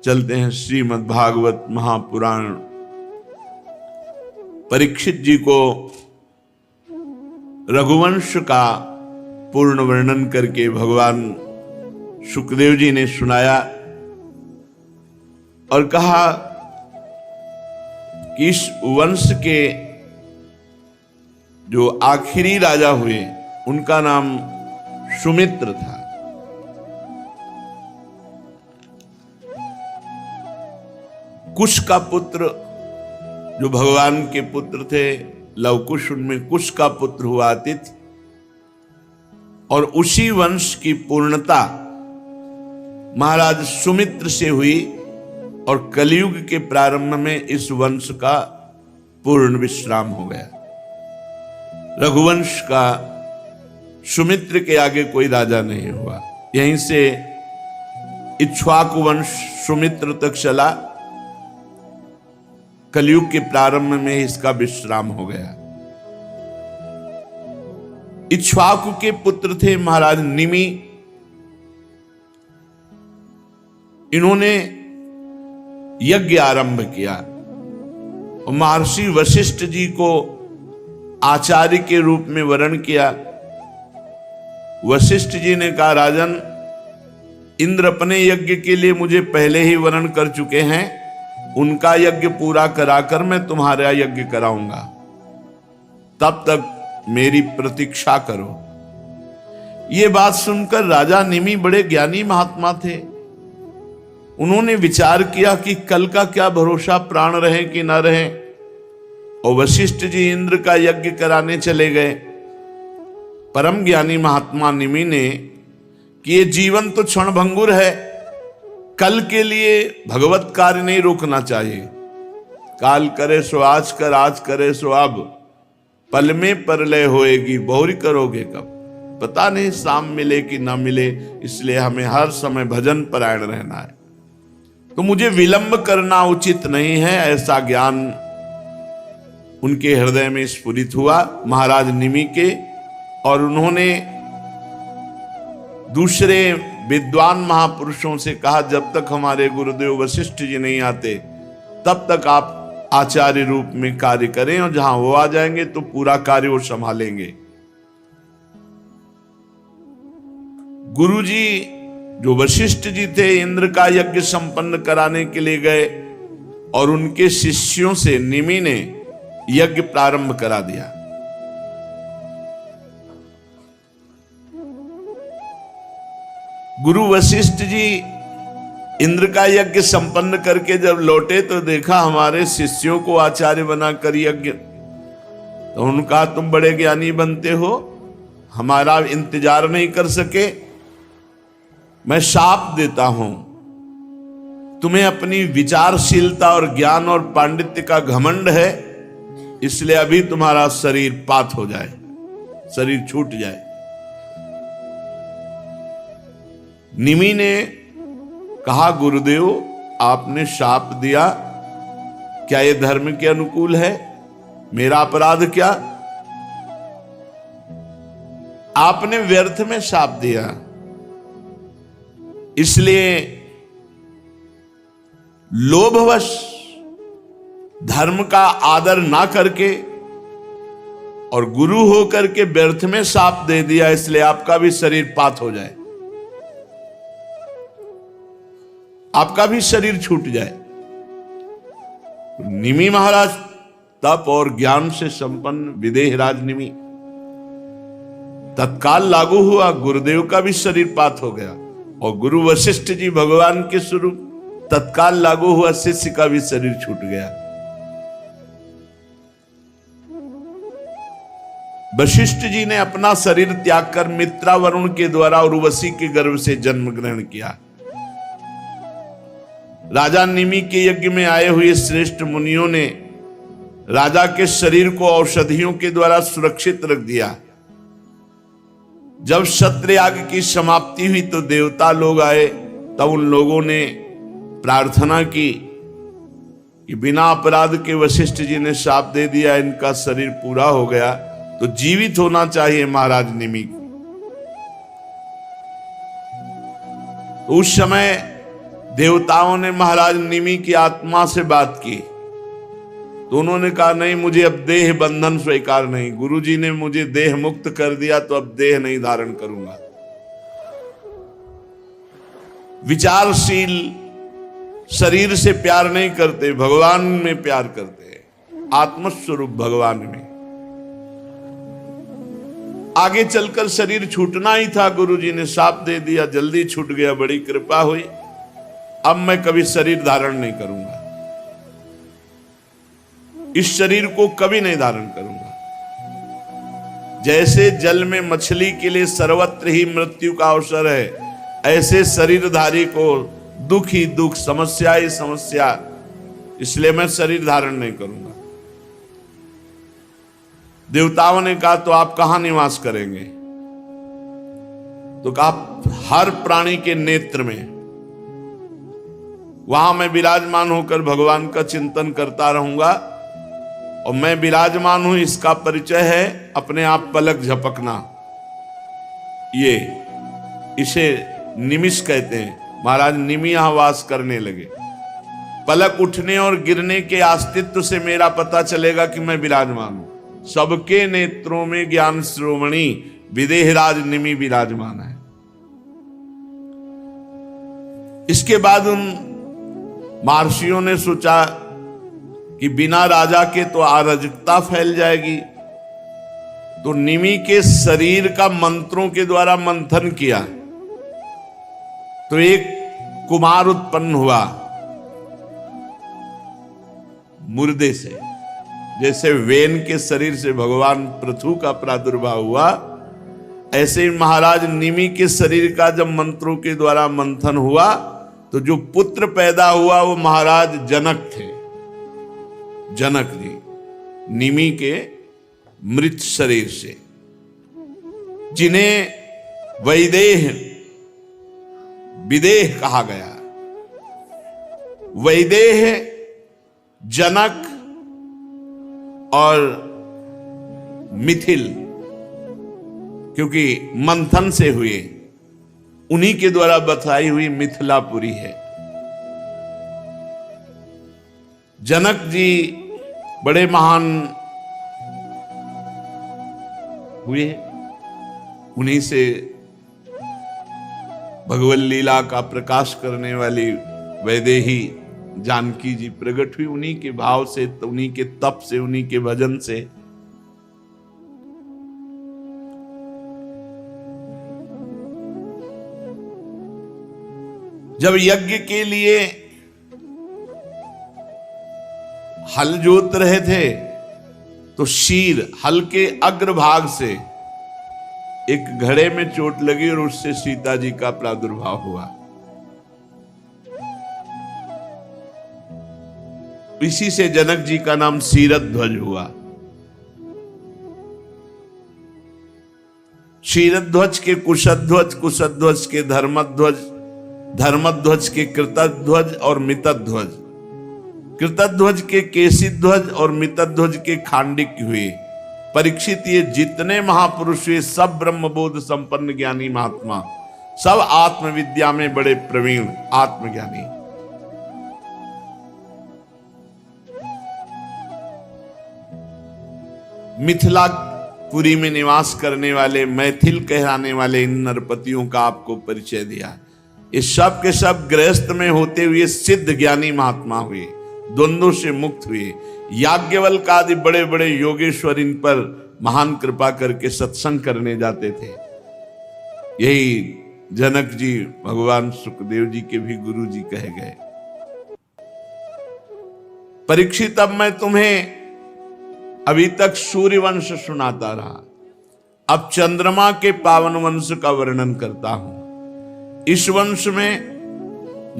चलते हैं श्रीमद् भागवत महापुराण। परीक्षित जी को रघुवंश का पूर्ण वर्णन करके भगवान शुकदेव जी ने सुनाया और कहा कि इस वंश के जो आखिरी राजा हुए उनका नाम सुमित्र था। कुश का पुत्र जो भगवान के पुत्र थे लवकुश, उनमें कुश का पुत्र हुआ अतिथि, और उसी वंश की पूर्णता महाराज सुमित्र से हुई और कलयुग के प्रारंभ में इस वंश का पूर्ण विश्राम हो गया। रघुवंश का सुमित्र के आगे कोई राजा नहीं हुआ। यहीं से इक्ष्वाकु वंश सुमित्र तक चला, कलयुग के प्रारंभ में इसका विश्राम हो गया। इक्ष्वाकु के पुत्र थे महाराज निमि। इन्होंने यज्ञ आरंभ किया और महर्षि वशिष्ठ जी को आचार्य के रूप में वरण किया। वशिष्ठ जी ने कहा, राजन, इंद्र अपने यज्ञ के लिए मुझे पहले ही वरण कर चुके हैं, उनका यज्ञ पूरा कराकर मैं तुम्हारा यज्ञ कराऊंगा, तब तक मेरी प्रतीक्षा करो। ये बात सुनकर राजा निमि बड़े ज्ञानी महात्मा थे। उन्होंने विचार किया कि कल का क्या भरोसा, प्राण रहे कि ना रहे, और वशिष्ठ जी इंद्र का यज्ञ कराने चले गए। परम ज्ञानी महात्मा निमि ने कि ये जीवन तो क्षणभंगुर है, कल के लिए भगवत कार्य नहीं रोकना चाहिए। काल करे सो आज कर, आज करे सो अब, पल में परलय होएगी, बहुरी करोगे कब, पता नहीं शाम मिले कि ना मिले, इसलिए हमें हर समय भजन परायण रहना है। तो मुझे विलंब करना उचित नहीं है, ऐसा ज्ञान उनके हृदय में स्फुरित हुआ महाराज निमि के। और उन्होंने दूसरे विद्वान महापुरुषों से कहा, जब तक हमारे गुरुदेव वशिष्ठ जी नहीं आते तब तक आप आचार्य रूप में कार्य करें, और जहां वो आ जाएंगे तो पूरा कार्य वो संभालेंगे। गुरु जी जो वशिष्ठ जी थे इंद्र का यज्ञ संपन्न कराने के लिए गए और उनके शिष्यों से निमि ने यज्ञ प्रारंभ करा दिया। गुरु वशिष्ठ जी इंद्र का यज्ञ संपन्न करके जब लौटे तो देखा हमारे शिष्यों को आचार्य बनाकर यज्ञ, तो उनका तुम बड़े ज्ञानी बनते हो, हमारा इंतजार नहीं कर सके, मैं शाप देता हूं, तुम्हें अपनी विचारशीलता और ज्ञान और पांडित्य का घमंड है, इसलिए अभी तुम्हारा शरीर पात हो जाए, शरीर छूट जाए। निमि ने कहा, गुरुदेव आपने शाप दिया, क्या यह धर्म के अनुकूल है? मेरा अपराध क्या? आपने व्यर्थ में शाप दिया, इसलिए लोभवश धर्म का आदर ना करके और गुरु होकर के व्यर्थ में शाप दे दिया, इसलिए आपका भी शरीर पात हो जाए, आपका भी शरीर छूट जाए। निमि महाराज तप और ज्ञान से संपन्न विदेहराज निमि तत्काल लागू हुआ, गुरुदेव का भी शरीर पात हो गया, और गुरु वशिष्ठ जी भगवान के स्वरूप, तत्काल लागू हुआ, शिष्य का भी शरीर छूट गया। वशिष्ठ जी ने अपना शरीर त्याग कर मित्रा वरुण के द्वारा उर्वशी के गर्भ से जन्म ग्रहण किया। राजा निमि के यज्ञ में आए हुए श्रेष्ठ मुनियों ने राजा के शरीर को औषधियों के द्वारा सुरक्षित रख दिया। जब सत्रयाग की समाप्ति हुई तो देवता लोग आए, तब उन लोगों ने प्रार्थना की कि बिना अपराध के वशिष्ठ जी ने शाप दे दिया, इनका शरीर पूरा हो गया तो जीवित होना चाहिए महाराज निमि को। उस समय देवताओं ने महाराज निमि की आत्मा से बात की तो उन्होंने कहा नहीं, मुझे अब देह बंधन स्वीकार नहीं। गुरुजी ने मुझे देह मुक्त कर दिया तो अब देह नहीं धारण करूंगा। विचारशील शरीर से प्यार नहीं करते, भगवान में प्यार करते हैं, आत्मस्वरूप भगवान में। आगे चलकर शरीर छूटना ही था, गुरुजी ने साफ दे दिया, जल्दी छूट गया, बड़ी कृपा हुई। अब मैं कभी शरीर धारण नहीं करूंगा, इस शरीर को कभी नहीं धारण करूंगा। जैसे जल में मछली के लिए सर्वत्र ही मृत्यु का अवसर है, ऐसे शरीरधारी को दुख ही दुख, समस्या ही समस्या, इसलिए मैं शरीर धारण नहीं करूंगा। देवताओं ने कहा तो आप कहां निवास करेंगे? तो कहा हर प्राणी के नेत्र में, वहां मैं विराजमान होकर भगवान का चिंतन करता रहूंगा। और मैं विराजमान हूं इसका परिचय है अपने आप पलक झपकना, ये इसे निमिष कहते हैं। महाराज निमि यहां वास करने लगे। पलक उठने और गिरने के अस्तित्व से मेरा पता चलेगा कि मैं विराजमान हूं। सबके नेत्रों में ज्ञान श्रोमणी विदेहराज निमि विराजमान है। इसके बाद उन महर्षियों ने सोचा कि बिना राजा के तो अराजकता फैल जाएगी, तो निमि के शरीर का मंत्रों के द्वारा मंथन किया तो एक कुमार उत्पन्न हुआ मुर्दे से। जैसे वेन के शरीर से भगवान पृथु का प्रादुर्भाव हुआ, ऐसे ही महाराज निमि के शरीर का जब मंत्रों के द्वारा मंथन हुआ तो जो पुत्र पैदा हुआ वो महाराज जनक थे। जनक जी निमि के मृत शरीर से, जिन्हें वैदेह विदेह कहा गया। वैदेह, जनक और मिथिल, क्योंकि मंथन से हुए, उन्हीं के द्वारा बताई हुई मिथिलापुरी है। जनक जी बड़े महान हुए, उन्हीं से भगवत लीला का प्रकाश करने वाली वैदेही जानकी जी प्रकट हुई। उन्हीं के भाव से, उन्हीं के तप से, उन्हीं के भजन से। जब यज्ञ के लिए हल जोत रहे थे तो शीर, हल के अग्रभाग से एक घड़े में चोट लगी और उससे सीता जी का प्रादुर्भाव हुआ। इसी से जनक जी का नाम शीरध्वज हुआ। शीरध्वज के कुशध्वज, कुशध्वज के धर्मध्वज, धर्मध्वज के कृतध्वज और मितध्वज, कृतध्वज के केशिध्वज और मितध्वज के खांडिक हुए। परीक्षित, ये जितने महापुरुष हुए सब ब्रह्मबोध संपन्न ज्ञानी महात्मा, सब आत्मविद्या में बड़े प्रवीण आत्मज्ञानी। मिथिलापुरी में निवास करने वाले, मैथिल कहलाने वाले इन नरपतियों का आपको परिचय दिया। ये सब के सब गृहस्थ में होते हुए सिद्ध ज्ञानी महात्मा हुए, द्वंद्वों से मुक्त हुए। याज्ञवल्क्य आदि बड़े बड़े योगेश्वर इन पर महान कृपा करके सत्संग करने जाते थे। यही जनक जी भगवान सुखदेव जी के भी गुरु जी कहे गए। परीक्षित, अब मैं तुम्हें अभी तक सूर्य वंश सुनाता रहा, अब चंद्रमा के पावन वंश का वर्णन करता हूं। इस वंश में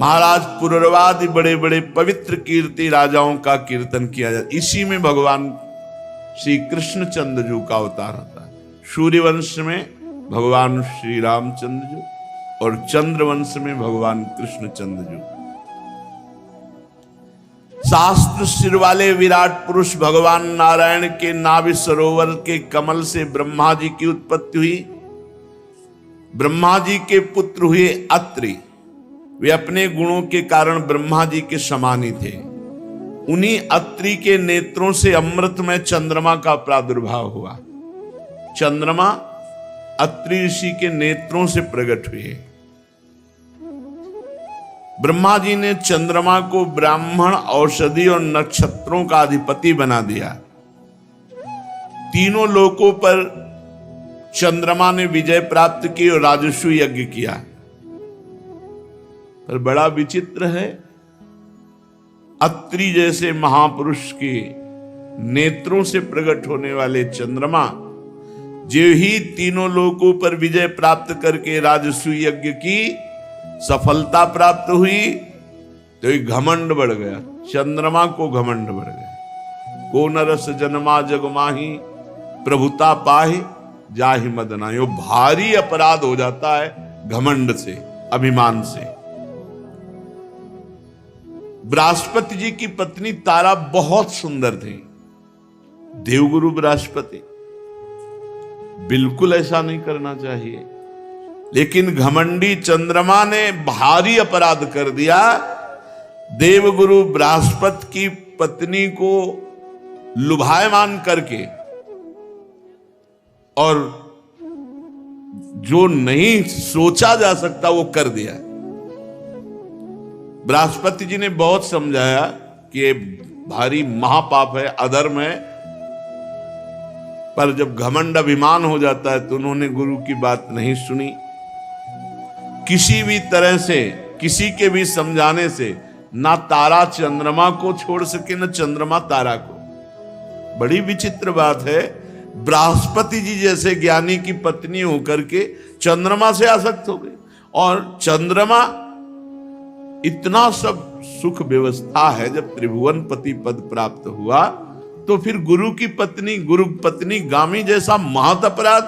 महाराज पुरवादि बड़े बड़े पवित्र कीर्ति राजाओं का कीर्तन किया जाता। इसी में भगवान श्री कृष्णचंद्र जी का अवतार होता है। सूर्य वंश में भगवान श्री रामचंद्र जी और चंद्र वंश में भगवान कृष्णचंद्र जी। शास्त्र सिर वाले विराट पुरुष भगवान नारायण के नाभि सरोवर के कमल से ब्रह्मा जी की उत्पत्ति हुई। ब्रह्मा जी के पुत्र हुए अत्रि, वे अपने गुणों के कारण ब्रह्मा जी के समान ही थे। उन्हीं अत्रि के नेत्रों से अमृतमय चंद्रमा का प्रादुर्भाव हुआ। चंद्रमा अत्रि ऋषि के नेत्रों से प्रकट हुए। ब्रह्मा जी ने चंद्रमा को ब्राह्मण, औषधि और नक्षत्रों का अधिपति बना दिया। तीनों लोकों पर चंद्रमा ने विजय प्राप्त की और राजस्व यज्ञ किया। पर बड़ा विचित्र है, अत्रि जैसे महापुरुष के नेत्रों से प्रकट होने वाले चंद्रमा जो ही तीनों लोकों पर विजय प्राप्त करके राजस्व यज्ञ की सफलता प्राप्त हुई तो एक घमंड बढ़ गया। चंद्रमा को घमंड बढ़ गया। को नरस जन्मा जगमाही प्रभुता पाहि जाहि मदना। यो भारी अपराध हो जाता है घमंड से, अभिमान से। बृहस्पति जी की पत्नी तारा बहुत सुंदर थी। देवगुरु बृहस्पति, बिल्कुल ऐसा नहीं करना चाहिए, लेकिन घमंडी चंद्रमा ने भारी अपराध कर दिया। देवगुरु बृहस्पति की पत्नी को लुभायमान करके और जो नहीं सोचा जा सकता वो कर दिया। बृहस्पति जी ने बहुत समझाया कि ये भारी महापाप है, अधर्म है, पर जब घमंड अभिमान हो जाता है तो उन्होंने गुरु की बात नहीं सुनी। किसी भी तरह से, किसी के भी समझाने से ना तारा चंद्रमा को छोड़ सके, न चंद्रमा तारा को। बड़ी विचित्र बात है, बृहस्पति जी जैसे ज्ञानी की पत्नी होकर के चंद्रमा से आसक्त हो गई। और चंद्रमा इतना सब सुख व्यवस्था है, जब त्रिभुवन पति पद प्राप्त हुआ तो फिर गुरु की पत्नी, गुरु पत्नी गामी जैसा महत अपराध।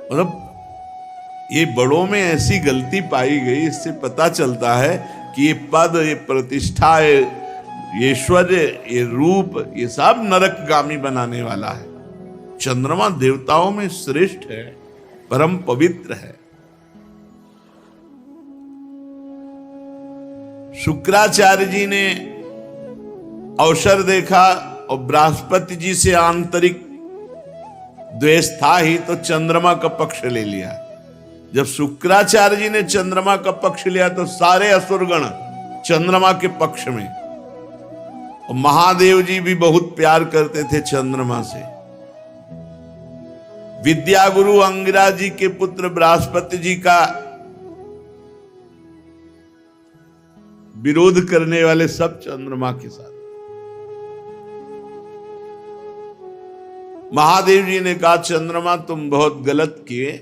मतलब ये बड़ों में ऐसी गलती पाई गई। इससे पता चलता है कि ये पद, ये प्रतिष्ठा, ये ऐश्वर्य, ये रूप, ये सब नरकगामी बनाने वाला है। चंद्रमा देवताओं में श्रेष्ठ है, परम पवित्र है। शुक्राचार्य जी ने अवसर देखा और बृहस्पति जी से आंतरिक द्वेष था ही तो चंद्रमा का पक्ष ले लिया। जब शुक्राचार्य जी ने चंद्रमा का पक्ष लिया तो सारे असुरगण चंद्रमा के पक्ष में। और महादेव जी भी बहुत प्यार करते थे चंद्रमा से। विद्या गुरु अंगिरा जी के पुत्र बृहस्पति जी का विरोध करने वाले सब चंद्रमा के साथ। महादेव जी ने कहा, चंद्रमा तुम बहुत गलत किए,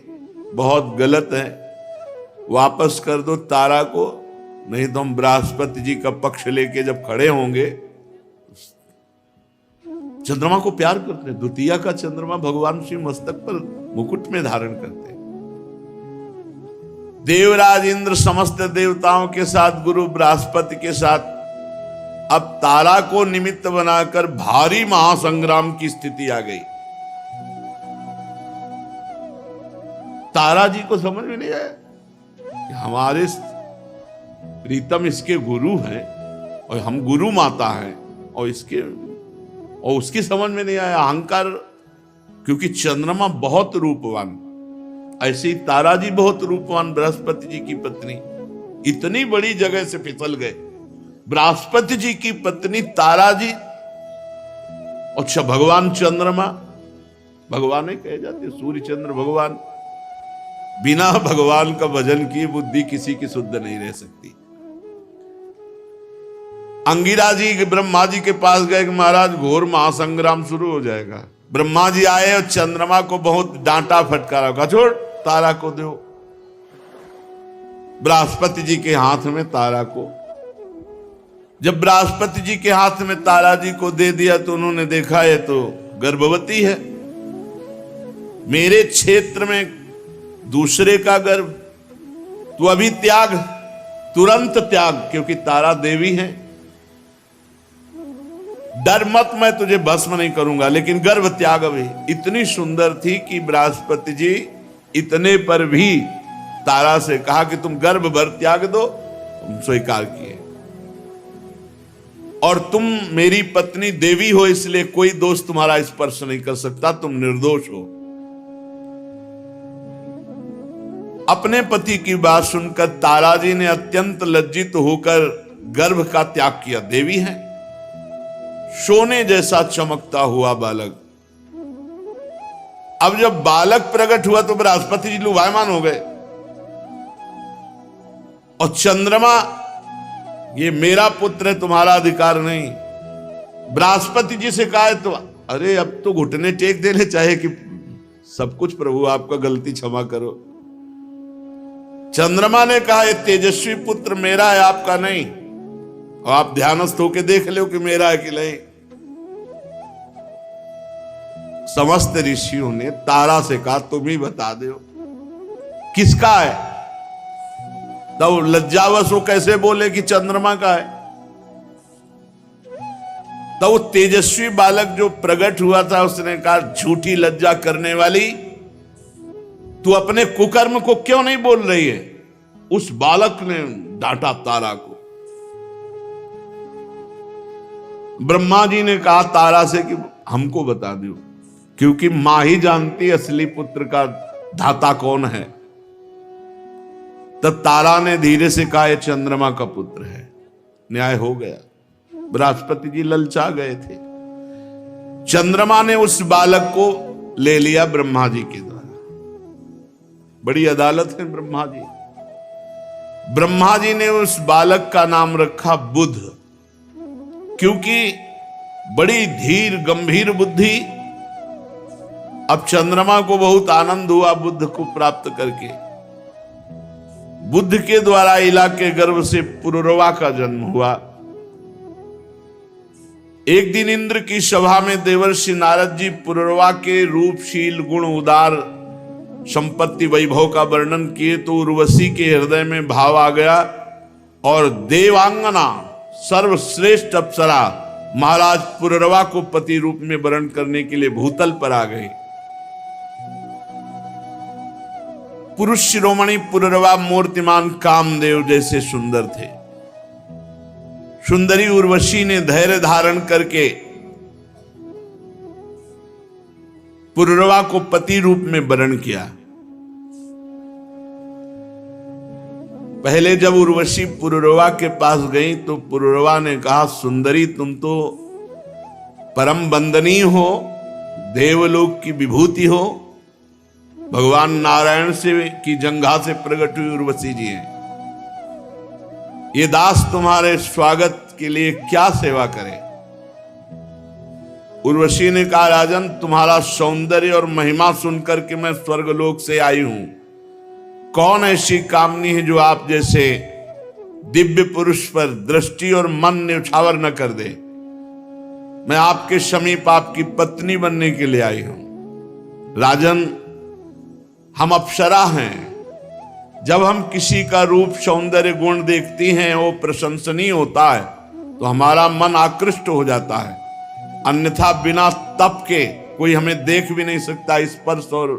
बहुत गलत है, वापस कर दो तारा को, नहीं तो हम बृहस्पति जी का पक्ष लेके जब खड़े होंगे। चंद्रमा को प्यार करते, द्वितीया का चंद्रमा भगवान श्री मस्तक पर मुकुट में धारण करते। देवराज इंद्र समस्त देवताओं के साथ, गुरु बृहस्पति के साथ अब तारा को निमित्त बनाकर भारी महासंग्राम की स्थिति आ गई। तारा जी को समझ में नहीं आया कि हमारे प्रीतम इसके गुरु हैं और हम गुरु माता हैं, और उसकी समझ में नहीं आया अहंकार। क्योंकि चंद्रमा बहुत रूपवान, ऐसे ही तारा जी बहुत रूपवान, बृहस्पति जी की पत्नी इतनी बड़ी जगह से फिसल गए। बृहस्पति जी की पत्नी तारा जी, अच्छा भगवान चंद्रमा, भगवान ही कहे जाते, सूर्य चंद्र भगवान। बिना भगवान का भजन किए बुद्धि किसी की शुद्ध नहीं रह सकती। अंगिरा जी ब्रह्मा जी के पास गए कि महाराज घोर महासंग्राम शुरू हो जाएगा। ब्रह्मा जी आए और चंद्रमा को बहुत डांटा फटकारा, कहा छोड़ तारा को दो। बृहस्पति जी के हाथ में तारा को, जब बृहस्पति जी के हाथ में तारा जी को दे दिया तो उन्होंने देखा ये तो गर्भवती है। मेरे क्षेत्र में दूसरे का गर्भ, तू अभी त्याग, तुरंत त्याग, क्योंकि तारा देवी है। डर मत, मैं तुझे भस्म नहीं करूंगा, लेकिन गर्भ त्याग अभी। इतनी सुंदर थी कि बृहस्पति जी इतने पर भी तारा से कहा कि तुम गर्भ भर त्याग दो, तुम स्वीकार किए, और तुम मेरी पत्नी देवी हो, इसलिए कोई दोष तुम्हारा स्पर्श नहीं कर सकता, तुम निर्दोष हो। अपने पति की बात सुनकर ताराजी ने अत्यंत लज्जित होकर गर्भ का त्याग किया। देवी है, सोने जैसा चमकता हुआ बालक। अब जब बालक प्रकट हुआ तो बृहस्पति जी लुभायमान हो गए, और चंद्रमा, ये मेरा पुत्र है, तुम्हारा अधिकार नहीं। बृहस्पति जी से कहा तो अरे अब तो घुटने टेक देने चाहे कि सब कुछ प्रभु आपका, गलती क्षमा करो। चंद्रमा ने कहा ये तेजस्वी पुत्र मेरा है, आपका नहीं, और आप ध्यानस्थ होकर देख लो कि मेरा है कि नहीं। समस्त ऋषियों ने तारा से कहा तुम ही बता दो किसका है। तो लज्जावश वो कैसे बोले कि चंद्रमा का है। तो वो तेजस्वी बालक जो प्रकट हुआ था उसने कहा झूठी लज्जा करने वाली, तू अपने कुकर्म को क्यों नहीं बोल रही है। उस बालक ने डांटा तारा को। ब्रह्मा जी ने कहा तारा से कि हमको बता दो, क्योंकि मां ही जानती असली पुत्र का धाता कौन है। तब तारा ने धीरे से कहा यह चंद्रमा का पुत्र है। न्याय हो गया। बृहस्पति जी ललचा गए थे। चंद्रमा ने उस बालक को ले लिया ब्रह्मा जी के द्वारा। बड़ी अदालत है ब्रह्मा जी। ब्रह्मा जी ने उस बालक का नाम रखा बुध, क्योंकि बड़ी धीर गंभीर बुद्धि। अब चंद्रमा को बहुत आनंद हुआ बुद्ध को प्राप्त करके। बुद्ध के द्वारा इला के गर्भ से पुरुरवा का जन्म हुआ। एक दिन इंद्र की सभा में देवर्षि नारद जी पुरुरवा के रूपशील गुण उदार संपत्ति वैभव का वर्णन किए तो उर्वशी के हृदय में भाव आ गया और देवांगना सर्वश्रेष्ठ अप्सरा महाराज पुरुरवा को पति रूप में वर्ण करने के लिए भूतल पर आ गए। पुरुष शिरोमणि पुरुरवा मूर्तिमान कामदेव जैसे सुंदर थे। सुंदरी उर्वशी ने धैर्य धारण करके पुरुरवा को पति रूप में वर्ण किया। पहले जब उर्वशी पुरुरवा के पास गई तो पुरुरवा ने कहा सुंदरी तुम तो परम वंदनीय हो, देवलोक की विभूति हो, भगवान नारायण से की जंघा से प्रकट हुई उर्वशी जी हैं। ये दास तुम्हारे स्वागत के लिए क्या सेवा करे। उर्वशी ने कहा राजन तुम्हारा सौंदर्य और महिमा सुनकर के मैं स्वर्गलोक से आई हूं। कौन ऐसी कामनी है जो आप जैसे दिव्य पुरुष पर दृष्टि और मन न्यौछावर न कर दे। मैं आपके समीप आपकी पत्नी बनने के लिए आई हूं। राजन हम अप्सरा हैं। जब हम किसी का रूप सौंदर्य गुण देखती हैं वो प्रशंसनीय होता है तो हमारा मन आकृष्ट हो जाता है। अन्यथा बिना तप के कोई हमें देख भी नहीं सकता। स्पर्श और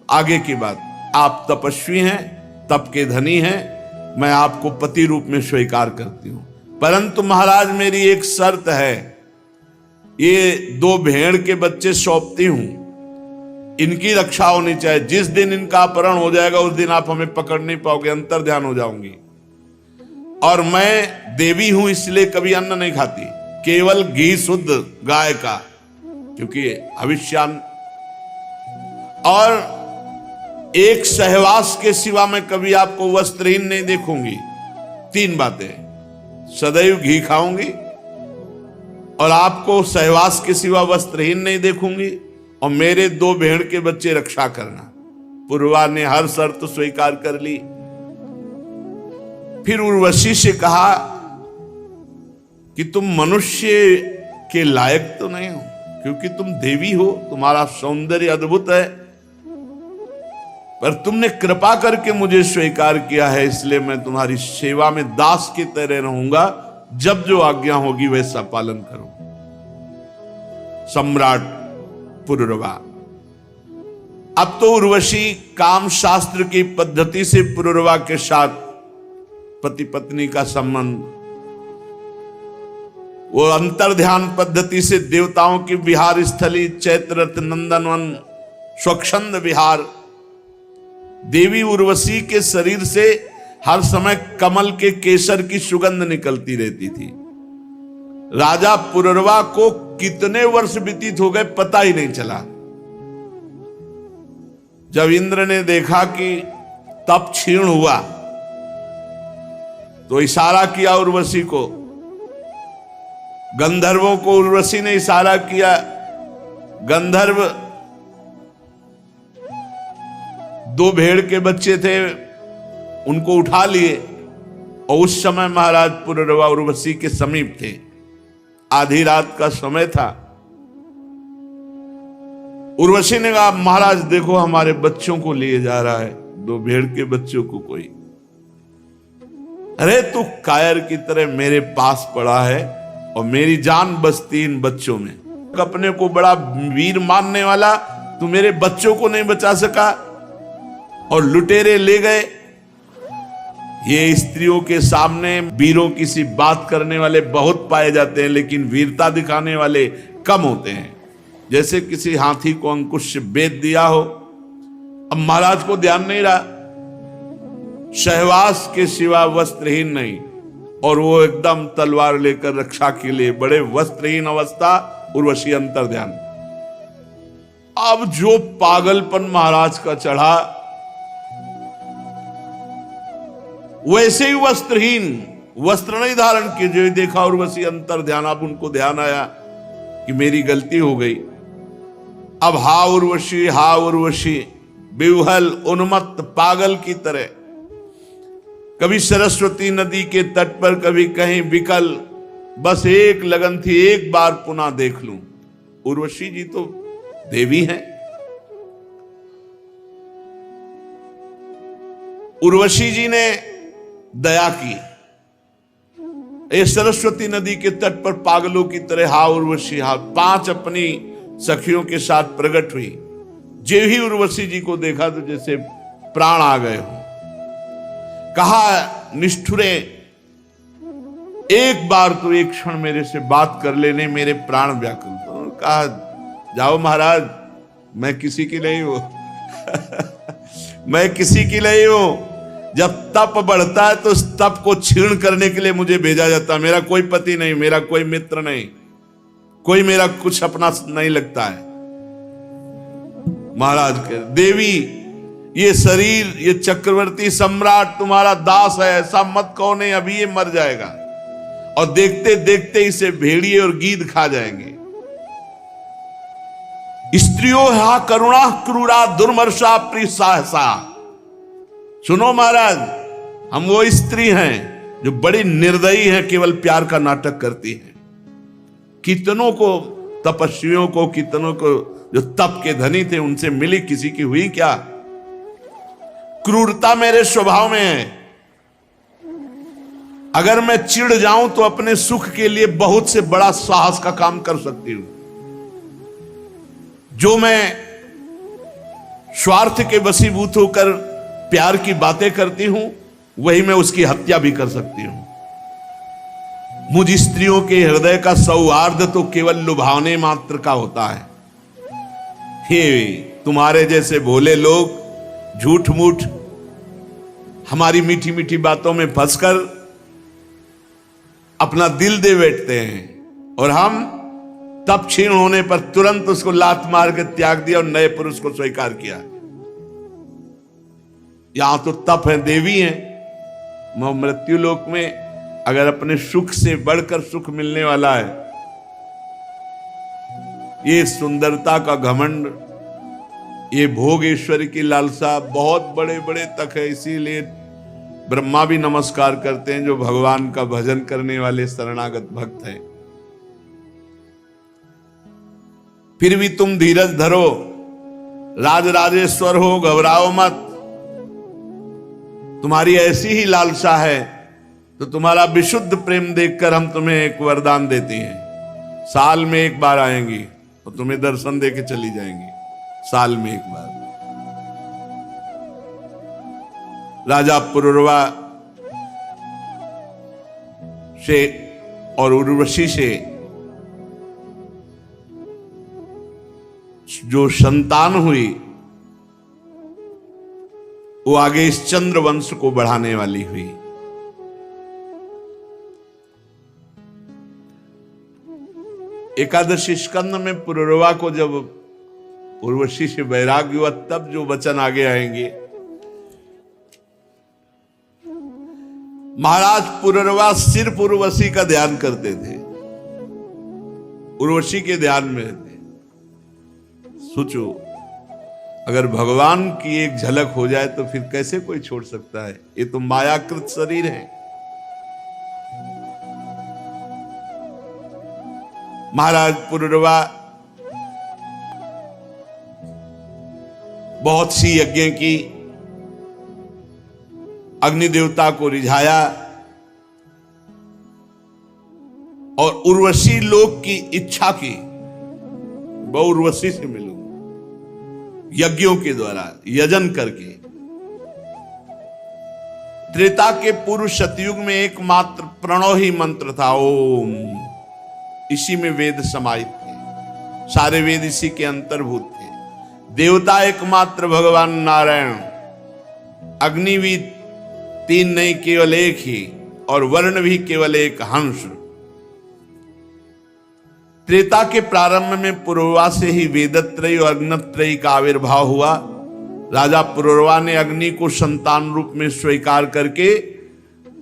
आगे की बात। आप तपस्वी हैं, तप के धनी हैं, मैं आपको पति रूप में स्वीकार करती हूं। परंतु महाराज मेरी एक शर्त है, ये 2 भेड़ के बच्चे सौंपती हूं, इनकी रक्षा होनी चाहिए। जिस दिन इनका अपहरण हो जाएगा उस दिन आप हमें पकड़ नहीं पाओगे, अंतर ध्यान हो जाऊंगी। और मैं देवी हूं इसलिए कभी अन्न नहीं खाती, केवल घी शुद्ध गाय का, क्योंकि हविष्यान। और एक सहवास के सिवा मैं कभी आपको वस्त्रहीन नहीं देखूंगी। 3 बातें, सदैव घी खाऊंगी और आपको सहवास के सिवा वस्त्रहीन नहीं देखूंगी और मेरे 2 भेड़ के बच्चे रक्षा करना। पुरुरवा ने हर शर्त स्वीकार कर ली। फिर उर्वशी से कहा कि तुम मनुष्य के लायक तो नहीं हो, क्योंकि तुम देवी हो, तुम्हारा सौंदर्य अद्भुत है, पर तुमने कृपा करके मुझे स्वीकार किया है, इसलिए मैं तुम्हारी सेवा में दास की तरह रहूंगा। जब जो आज्ञा होगी वैसा पालन करूं। सम्राट पुरुरवा अब तो उर्वशी काम शास्त्र की पद्धति से पुरुरवा के साथ पति पत्नी का संबंध, वो अंतर ध्यान पद्धति से देवताओं की विहार स्थली चैत्ररथ नंदनवन स्वच्छंद विहार, देवी उर्वशी के शरीर से हर समय कमल के केसर की सुगंध निकलती रहती थी। राजा पुरुरवा को कितने वर्ष व्यतीत हो गए पता ही नहीं चला। जब इंद्र ने देखा कि तप क्षीण हुआ तो इशारा किया उर्वशी को, गंधर्वों को उर्वशी ने इशारा किया। गंधर्व 2 भेड़ के बच्चे थे, उनको उठा लिए और उस समय महाराज पुरुरवा उर्वशी के समीप थे। आधी रात का समय था। उर्वशी ने कहा, महाराज देखो हमारे बच्चों को लिए जा रहा है, 2 भेड़ के बच्चों को कोई। अरे तू कायर की तरह मेरे पास पड़ा है और मेरी जान बसती इन बच्चों में। अपने को बड़ा वीर मानने वाला तू मेरे बच्चों को नहीं बचा सका और लुटेरे ले गए। ये स्त्रियों के सामने वीरों की सी बात करने वाले बहुत पाए जाते हैं, लेकिन वीरता दिखाने वाले कम होते हैं। जैसे किसी हाथी को अंकुश से बेच दिया हो। अब महाराज को ध्यान नहीं रहा, सहवास के सिवा वस्त्रहीन नहीं, और वो एकदम तलवार लेकर रक्षा के लिए बड़े वस्त्रहीन अवस्था, उर्वशी अंतर ध्यान। अब जो पागलपन महाराज का चढ़ा, वैसे ही वस्त्रहीन, वस्त्र नहीं धारण किए, जो देखा उर्वशी अंतर ध्यान। अब उनको ध्यान आया कि मेरी गलती हो गई। अब हा उर्वशी विह्वल उन्मत्त पागल की तरह, कभी सरस्वती नदी के तट पर, कभी कहीं विकल, बस एक लगन थी एक बार पुनः देख लूं। उर्वशी जी तो देवी हैं। उर्वशी जी ने दया की, ये सरस्वती नदी के तट पर पागलों की तरह हा उर्वशी हा 5 अपनी सखियों के साथ प्रकट हुई। जे ही उर्वशी जी को देखा तो जैसे प्राण आ गए हो। कहा, निष्ठुरे एक बार तो एक क्षण मेरे से बात कर लेने, मेरे प्राण व्याकुल। तो कहा, जाओ महाराज, मैं किसी की नहीं हूं मैं किसी की नहीं हूं। जब तप बढ़ता है तो उस तप को क्षीण करने के लिए मुझे भेजा जाता है। मेरा कोई पति नहीं, मेरा कोई मित्र नहीं, कोई मेरा कुछ अपना नहीं लगता है। महाराज के देवी, ये शरीर, ये चक्रवर्ती सम्राट तुम्हारा दास है, ऐसा मत कहो, नहीं अभी ये मर जाएगा और देखते देखते इसे भेड़िए और गीद खा जाएंगे। स्त्रियों हा करुणा क्रूरा दुर्मर्षा प्रिय साहसा। सुनो महाराज, हम वो स्त्री हैं जो बड़ी निर्दयी हैं, केवल प्यार का नाटक करती हैं। कितनों को, तपस्वियों को, कितनों को जो तप के धनी थे, उनसे मिली, किसी की हुई क्या? क्रूरता मेरे स्वभाव में है। अगर मैं चिढ़ जाऊं तो अपने सुख के लिए बहुत से बड़ा साहस का काम कर सकती हूं। जो मैं स्वार्थ के वशीभूत होकर प्यार की बातें करती हूं, वही मैं उसकी हत्या भी कर सकती हूं। मुझ स्त्रियों के हृदय का सौहार्द तो केवल लुभावने मात्र का होता है। हे तुम्हारे जैसे भोले लोग झूठ मूठ हमारी मीठी मीठी बातों में फंसकर अपना दिल दे बैठते हैं, और हम तप क्षीण होने पर तुरंत उसको लात मार के त्याग दिया और नए पुरुष को स्वीकार किया। यहां तो तप है, देवी है। मृत्यु लोक में अगर अपने सुख से बढ़कर सुख मिलने वाला है, ये सुंदरता का घमंड, ये भोग ईश्वर की लालसा बहुत बड़े बड़े तक है। इसीलिए ब्रह्मा भी नमस्कार करते हैं जो भगवान का भजन करने वाले शरणागत भक्त हैं। फिर भी तुम धीरज धरो, राजराजेश्वर हो, घबराओ मत। तुम्हारी ऐसी ही लालसा है तो तुम्हारा विशुद्ध प्रेम देखकर हम तुम्हें एक वरदान देते हैं। साल में एक बार आएंगी और तुम्हें दर्शन देके चली जाएंगी, साल में एक बार। राजा पुरुरवा से और उर्वशी से जो संतान हुई वो आगे इस चंद्र वंश को बढ़ाने वाली हुई। एकादशी स्कंद में पुरुरवा को जब उर्वशी से वैराग्य हुआ तब जो वचन आगे आएंगे। महाराज पुरुरवा सिर्फ उर्वशी का ध्यान करते थे, उर्वशी के ध्यान में रहते। सोचो अगर भगवान की एक झलक हो जाए तो फिर कैसे कोई छोड़ सकता है। ये तो मायाकृत शरीर है। महाराज पुरुरवा बहुत सी यज्ञ की, अग्नि देवता को रिझाया और उर्वशी लोक की इच्छा की, वह उर्वशी से मिलूं यज्ञों के द्वारा, यजन करके। त्रेता के पूर्व सतयुग में एकमात्र प्रणव ही मंत्र था, ओम। इसी में वेद समाहित थे, सारे वेद इसी के अंतर्भूत थे। देवता एकमात्र भगवान नारायण, अग्नि भी तीन नहीं केवल एक ही, और वर्ण भी केवल एक, हंस। त्रेता के प्रारंभ में पुरुरवा से ही वेदत्रयी और अग्नत्रयी का आविर्भाव हुआ। राजा पुरुरवा ने अग्नि को संतान रूप में स्वीकार करके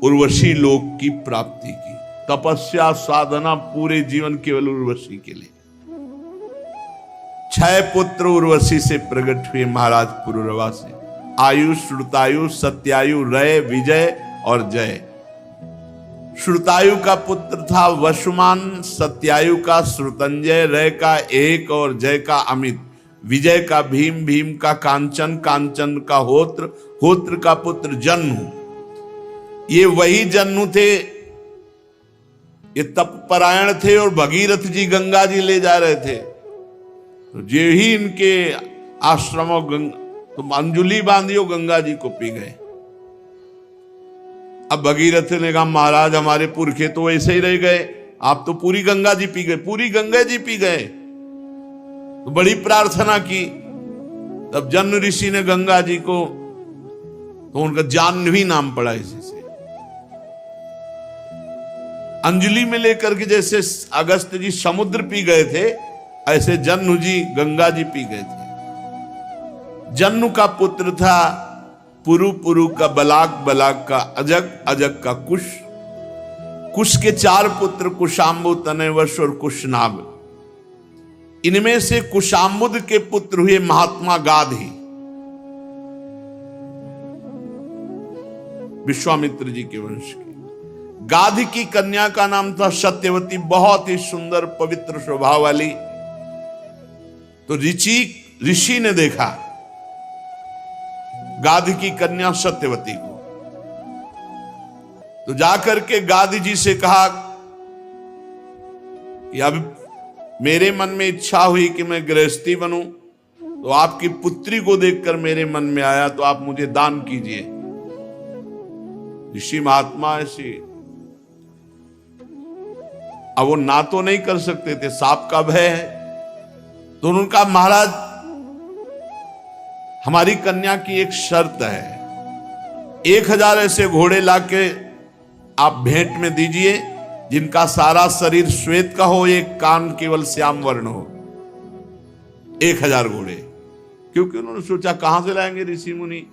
उर्वशी लोक की प्राप्ति की। तपस्या साधना पूरे जीवन केवल उर्वशी के लिए। 6 पुत्र उर्वशी से प्रकट हुए महाराज पुरुरवा से, आयु, श्रुतायु, सत्यायु, रय, विजय और जय। श्रुतायु का पुत्र था वसुमान, सत्यायु का श्रुतंजय, रय का एक और जय का अमित, विजय का भीम, भीम का कांचन, कांचन का होत्र, होत्र का पुत्र जन्नु। ये वही जन्नु थे, ये तपपरायण थे और भगीरथ जी गंगा जी ले जा रहे थे। तो जे ही इनके आश्रमों तुम अंजुली बांधियो, गंगा जी को पी गए। अब भगीरथ ने कहा महाराज हमारे पुरखे तो ऐसे ही रह गए, आप तो पूरी गंगा जी पी गए, पूरी गंगा जी पी गए। तो बड़ी प्रार्थना की। तब जन्म ऋषि ने गंगा जी को, तो उनका जाह्नवी नाम पड़ा इसी से। अंजलि में लेकर के जैसे अगस्त जी समुद्र पी गए थे, ऐसे जन्नु जी गंगा जी पी गए थे। जन्नु का पुत्र था पुरु, पुरु का बलाक, बलाक का अजग, अजग का कुश। कुश के 4 पुत्र कुशाम्बु, तनयवश और कुशनाभ। इनमें से कुशाम्बुद के पुत्र हुए महात्मा गाधी, विश्वामित्र जी के वंश के। गाधी की कन्या का नाम था सत्यवती, बहुत ही सुंदर पवित्र स्वभाव वाली। तो ऋषि ने देखा गाधी की कन्या सत्यवती को, तो जाकर के गाधी जी से कहा कि अब मेरे मन में इच्छा हुई कि मैं गृहस्थी बनूं, तो आपकी पुत्री को देखकर मेरे मन में आया, तो आप मुझे दान कीजिए। ऋषि महात्मा ऐसी, अब वो ना तो नहीं कर सकते थे, सांप का भय है। तो उनका महाराज हमारी कन्या की एक शर्त है, 1000 ऐसे घोड़े लाके आप भेंट में दीजिए जिनका सारा शरीर श्वेत का हो, एक कान केवल श्याम वर्ण हो। 1000 घोड़े, क्योंकि उन्होंने सोचा कहां से लाएंगे ऋषि मुनि।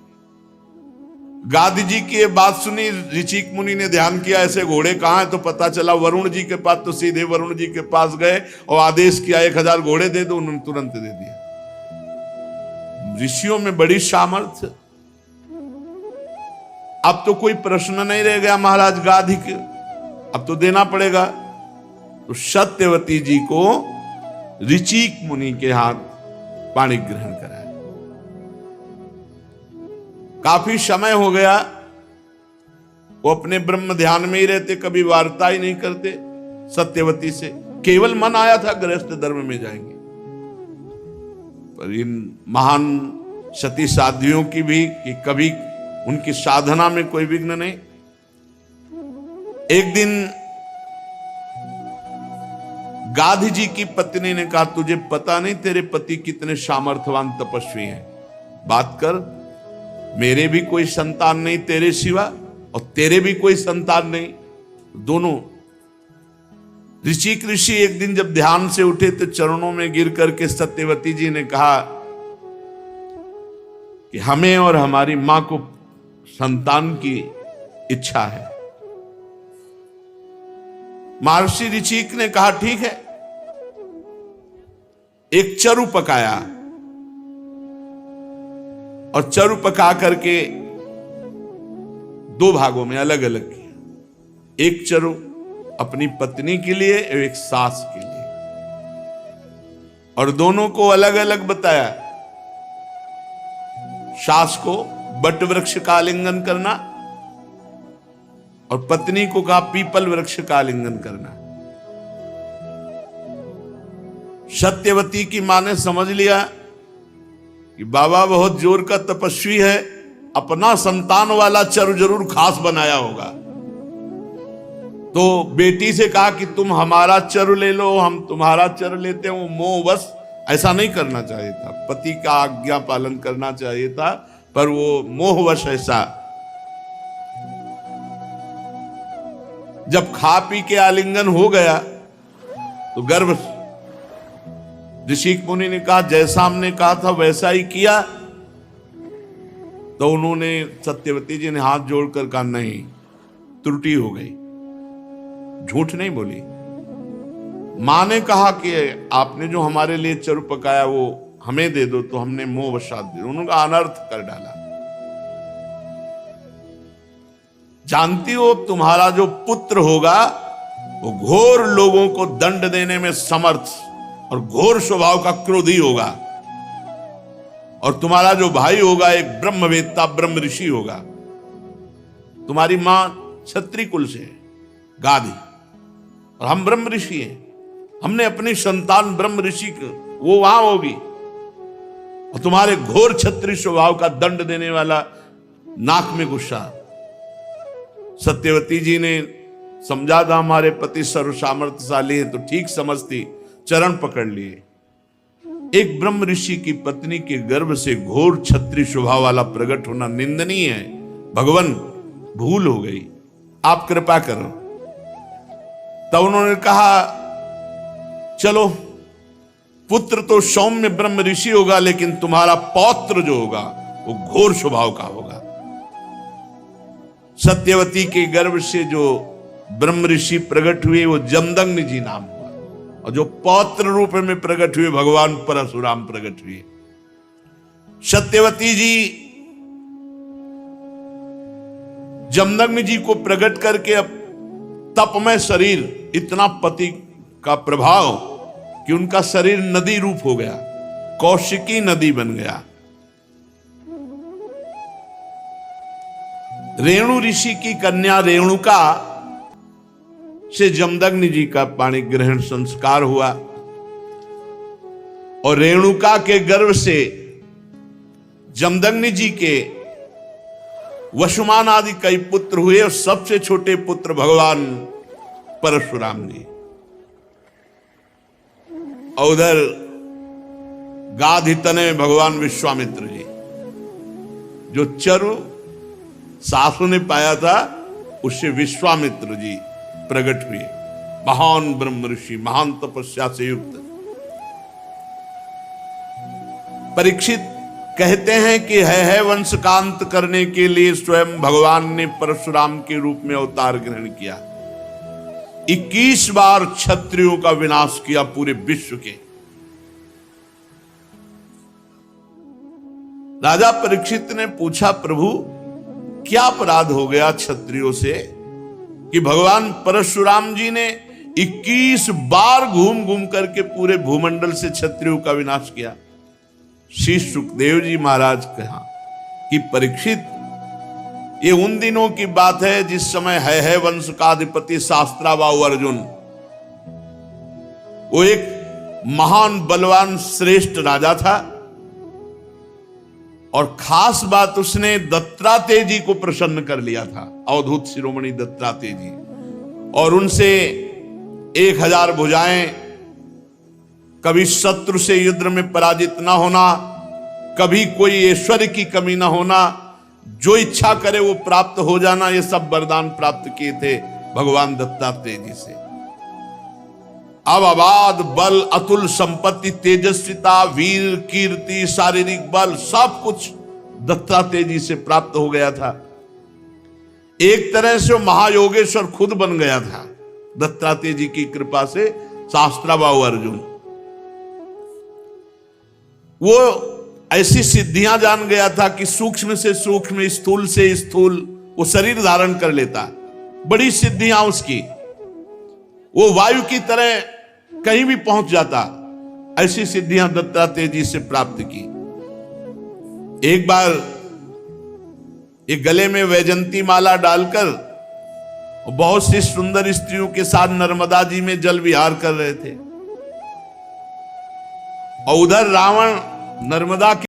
गादी जी की ये बात सुनी, ऋषि मुनि ने ध्यान किया ऐसे घोड़े कहां है, तो पता चला वरुण जी के पास। तो सीधे वरुण जी के पास गए और आदेश किया 1000 घोड़े दे दो, उन्होंने तुरंत दे दिया। ऋषियों में बड़ी सामर्थ्य। अब तो कोई प्रश्न नहीं रह गया महाराज गाधी के, अब तो देना पड़ेगा। तो सत्यवती जी को ऋचिक मुनि के हाथ पाणी ग्रहण कराया। काफी समय हो गया, वो अपने ब्रह्म ध्यान में ही रहते, कभी वार्ता ही नहीं करते सत्यवती से। केवल मन आया था गृहस्थ धर्म में जाएंगे। पर इन महान सती साध्वियों की भी कि कभी उनकी साधना में कोई विघ्न नहीं। एक दिन गाधी जी की पत्नी ने कहा, तुझे पता नहीं तेरे पति कितने सामर्थ्यवान तपस्वी हैं, बात कर। मेरे भी कोई संतान नहीं तेरे सिवा, और तेरे भी कोई संतान नहीं। दोनों ऋषि एक दिन जब ध्यान से उठे तो चरणों में गिर करके सत्यवती जी ने कहा कि हमें और हमारी मां को संतान की इच्छा है। महर्षि ऋषिक ने कहा ठीक है। एक चरु पकाया और चरु पका करके दो भागों में अलग अलग किया। एक चरु अपनी पत्नी के लिए और एक सास के लिए, और दोनों को अलग अलग बताया। सास को बट वृक्ष का आलिंगन करना और पत्नी को कहा पीपल वृक्ष का आलिंगन करना। सत्यवती की मां ने समझ लिया कि बाबा बहुत जोर का तपस्वी है, अपना संतान वाला चरु जरूर खास बनाया होगा। तो बेटी से कहा कि तुम हमारा चरु ले लो, हम तुम्हारा चरु लेते हैं। वो मोहवश ऐसा नहीं करना चाहिए था, पति का आज्ञा पालन करना चाहिए था, पर वो मोहवश ऐसा। जब खा पी के आलिंगन हो गया तो गर्भ, ऋषिक मुनि ने कहा जैसा हमने कहा था वैसा ही किया। तो उन्होंने, सत्यवती जी ने हाथ जोड़कर कहा नहीं, त्रुटि हो गई, झूठ नहीं बोली। मां ने कहा कि आपने जो हमारे लिए चरु पकाया वो हमें दे दो, तो हमने मोहवशात दे। उन्होंने अनर्थ कर डाला। जानती हो तुम्हारा जो पुत्र होगा वो घोर लोगों को दंड देने में समर्थ और घोर स्वभाव का क्रोधी होगा, और तुम्हारा जो भाई होगा एक ब्रह्मवेत्ता ब्रह्म ऋषि होगा। तुम्हारी मां क्षत्रिय कुल से है, गाधी, और हम ब्रह्म ऋषि हैं। हमने अपनी संतान ब्रह्म ऋषि को, वो वहां होगी, और तुम्हारे घोर क्षत्रिय स्वभाव का दंड देने वाला नाक में गुस्सा। सत्यवती जी ने समझा था हमारे पति सर्व सामर्थ्यशाली है, तो ठीक समझती, चरण पकड़ लिए। एक ब्रह्म ऋषि की पत्नी के गर्भ से घोर क्षत्रिय स्वभाव वाला प्रकट होना निंदनीय है। भगवान भूल हो गई, आप कृपा करो। तब उन्होंने कहा चलो, पुत्र तो सौम्य ब्रह्म ऋषि होगा, लेकिन तुम्हारा पौत्र जो होगा वो घोर स्वभाव का होगा। सत्यवती के गर्भ से जो ब्रह्म ऋषि प्रकट हुए वो जमदग्नि जी नाम हुआ, और जो पौत्र रूप में प्रकट हुए भगवान परशुराम प्रकट हुए। सत्यवती जी जमदग्नि जी को प्रकट करके अब तपमय शरीर, इतना पति का प्रभाव कि उनका शरीर नदी रूप हो गया, कौशिकी नदी बन गया। रेणु ऋषि की कन्या रेणुका से जमदग्नि जी का पाणी ग्रहण संस्कार हुआ, और रेणुका के गर्भ से जमदग्नि जी के वसुमान आदि कई पुत्र हुए, और सबसे छोटे पुत्र भगवान परशुराम जी। और उधर गाधितने में भगवान विश्वामित्र जी, जो चरु सासु ने पाया था उससे विश्वामित्र जी प्रकट हुए, महान ब्रह्म ऋषि, महान तपस्या से युक्त। परीक्षित कहते हैं कि है वंश का अंत करने के लिए स्वयं भगवान ने परशुराम के रूप में अवतार ग्रहण किया। 21 बार क्षत्रियों का विनाश किया पूरे विश्व के। राजा परीक्षित ने पूछा, प्रभु क्या अपराध हो गया क्षत्रियों से कि भगवान परशुराम जी ने 21 बार घूम घूम करके पूरे भूमंडल से क्षत्रियों का विनाश किया? श्री सुखदेव जी महाराज कहा कि परीक्षित, ये उन दिनों की बात है जिस समय है वंश का अधिपति शास्त्राबाहु अर्जुन, वो एक महान बलवान श्रेष्ठ राजा था। और खास बात उसने दत्तात्रेय जी को प्रसन्न कर लिया था, अवधूत शिरोमणि दत्तात्रेय जी, और उनसे 1000 भुजाएं, कभी शत्रु से युद्ध में पराजित ना होना, कभी कोई ऐश्वर्य की कमी ना होना, जो इच्छा करे वो प्राप्त हो जाना, ये सब वरदान प्राप्त किए थे भगवान दत्तात्रेय जी से। अब अबाध बल, अतुल संपत्ति, तेजस्विता, वीर, कीर्ति, शारीरिक बल, सब कुछ दत्तात्रेय जी से प्राप्त हो गया था। एक तरह से वो महायोगेश्वर खुद बन गया था दत्तात्रेय जी की कृपा से। शास्त्राबाहु अर्जुन वो ऐसी सिद्धियां जान गया था कि सूक्ष्म से सूक्ष्म, स्थूल से स्थूल वो शरीर धारण कर लेता। बड़ी सिद्धियां उसकी, वो वायु की तरह कहीं भी पहुंच जाता। ऐसी सिद्धियां दत्तात्रेय जी से प्राप्त की। एक बार एक गले में वैजंती माला डालकर बहुत सी सुंदर स्त्रियों के साथ नर्मदा जी में जल विहार कर रहे थे, और उधर रावण नर्मदा